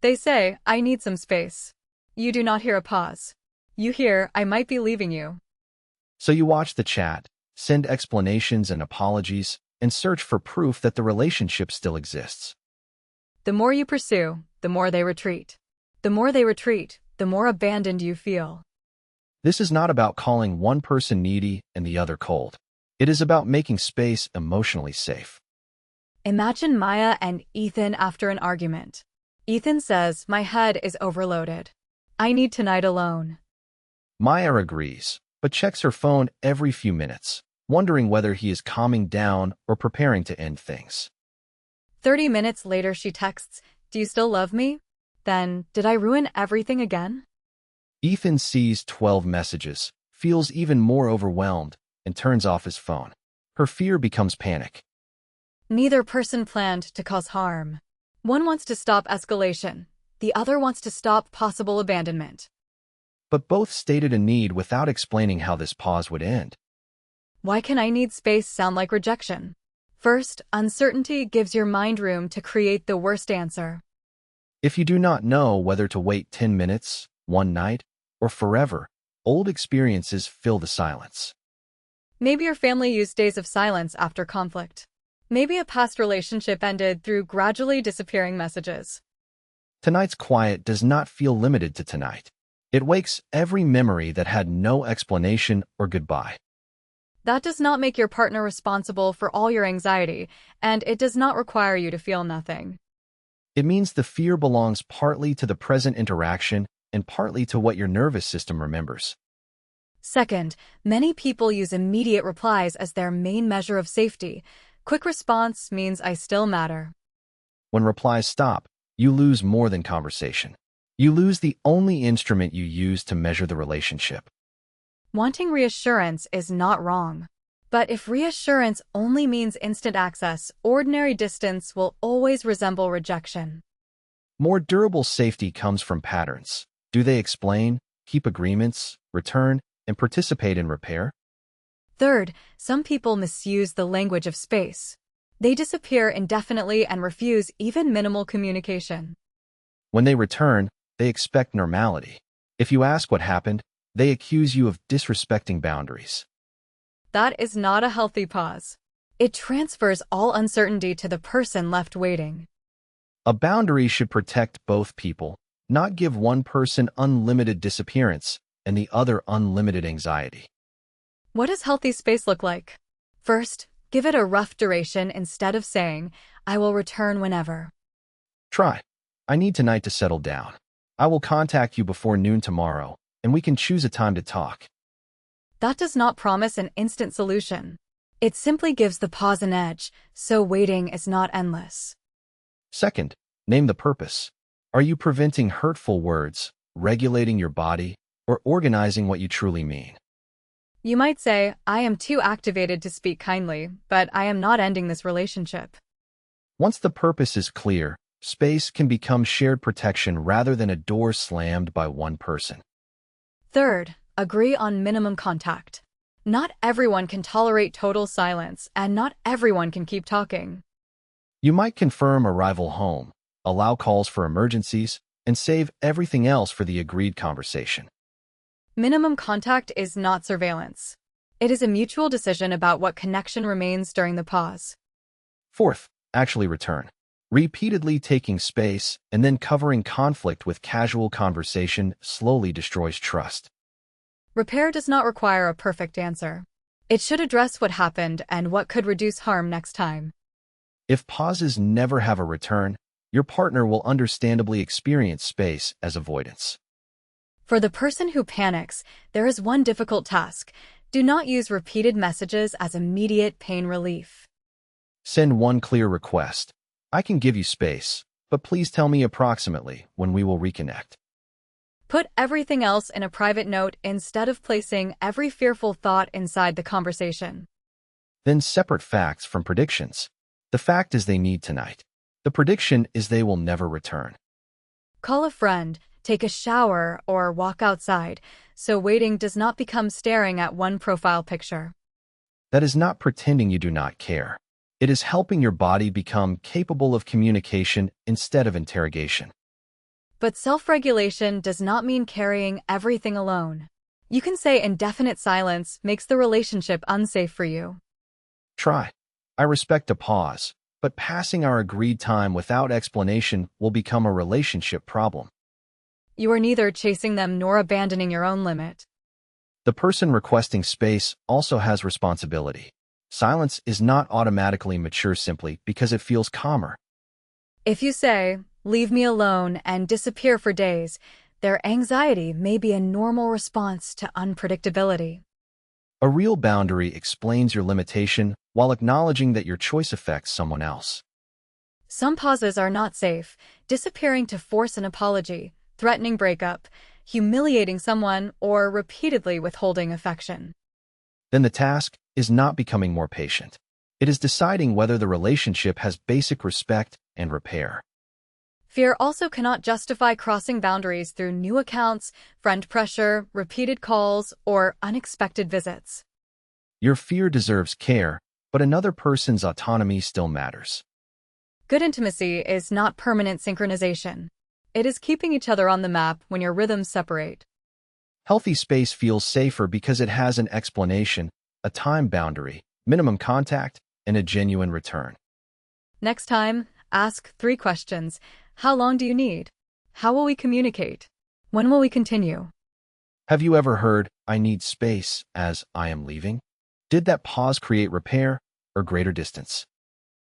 They say, I need some space. You do not hear a pause. You hear, I might be leaving you. So you watch the chat, send explanations and apologies, and search for proof that the relationship still exists. The more you pursue, the more they retreat. The more they retreat, the more abandoned you feel. This is not about calling one person needy and the other cold. It is about making space emotionally safe. Imagine Maya and Ethan after an argument. Ethan says, my head is overloaded. I need tonight alone. Maya agrees, but checks her phone every few minutes, wondering whether he is calming down or preparing to end things. 30 minutes later she texts, do you still love me? Then, did I ruin everything again? Ethan sees 12 messages, feels even more overwhelmed, and turns off his phone. Her fear becomes panic. Neither person planned to cause harm. One wants to stop escalation. The other wants to stop possible abandonment. But both stated a need without explaining how this pause would end. Why can I need space sound like rejection? First, uncertainty gives your mind room to create the worst answer. If you do not know whether to wait 10 minutes, one night, or forever, old experiences fill the silence. Maybe your family used days of silence after conflict. Maybe a past relationship ended through gradually disappearing messages. Tonight's quiet does not feel limited to tonight. It wakes every memory that had no explanation or goodbye. That does not make your partner responsible for all your anxiety, and it does not require you to feel nothing. It means the fear belongs partly to the present interaction and partly to what your nervous system remembers. Second, many people use immediate replies as their main measure of safety. Quick response means I still matter. When replies stop, you lose more than conversation. You lose the only instrument you use to measure the relationship. Wanting reassurance is not wrong. But if reassurance only means instant access, ordinary distance will always resemble rejection. More durable safety comes from patterns. Do they explain, keep agreements, return, and participate in repair? Third, some people misuse the language of space. They disappear indefinitely and refuse even minimal communication. When they return, they expect normality. If you ask what happened, they accuse you of disrespecting boundaries. That is not a healthy pause. It transfers all uncertainty to the person left waiting. A boundary should protect both people, not give one person unlimited disappearance and the other unlimited anxiety. What does healthy space look like? First, give it a rough duration instead of saying, I will return whenever. Try. I need tonight to settle down. I will contact you before noon tomorrow, and we can choose a time to talk. That does not promise an instant solution. It simply gives the pause an edge, so waiting is not endless. Second, name the purpose. Are you preventing hurtful words, regulating your body, or organizing what you truly mean? You might say, I am too activated to speak kindly, but I am not ending this relationship. Once the purpose is clear, space can become shared protection rather than a door slammed by one person. Third, agree on minimum contact. Not everyone can tolerate total silence, and not everyone can keep talking. You might confirm arrival home, allow calls for emergencies, and save everything else for the agreed conversation. Minimum contact is not surveillance. It is a mutual decision about what connection remains during the pause. Fourth, actually return. Repeatedly taking space and then covering conflict with casual conversation slowly destroys trust. Repair does not require a perfect answer. It should address what happened and what could reduce harm next time. If pauses never have a return, your partner will understandably experience space as avoidance. For the person who panics, there is one difficult task. Do not use repeated messages as immediate pain relief. Send one clear request. I can give you space, but please tell me approximately when we will reconnect. Put everything else in a private note instead of placing every fearful thought inside the conversation. Then separate facts from predictions. The fact is they need tonight. The prediction is they will never return. Call a friend, take a shower, or walk outside, so waiting does not become staring at one profile picture. That is not pretending you do not care. It is helping your body become capable of communication instead of interrogation. But self-regulation does not mean carrying everything alone. You can say indefinite silence makes the relationship unsafe for you. Try. I respect a pause, but passing our agreed time without explanation will become a relationship problem. You are neither chasing them nor abandoning your own limit. The person requesting space also has responsibility. Silence is not automatically mature simply because it feels calmer. If you say, "Leave me alone," and disappear for days, their anxiety may be a normal response to unpredictability. A real boundary explains your limitation while acknowledging that your choice affects someone else. Some pauses are not safe, disappearing to force an apology, threatening breakup, humiliating someone, or repeatedly withholding affection. Then the task is not becoming more patient. It is deciding whether the relationship has basic respect and repair. Fear also cannot justify crossing boundaries through new accounts, friend pressure, repeated calls, or unexpected visits. Your fear deserves care, but another person's autonomy still matters. Good intimacy is not permanent synchronization. It is keeping each other on the map when your rhythms separate. Healthy space feels safer because it has an explanation, a time boundary, minimum contact, and a genuine return. Next time, ask 3 questions. How long do you need? How will we communicate? When will we continue? Have you ever heard, "I need space," as "I am leaving"? Did that pause create repair or greater distance?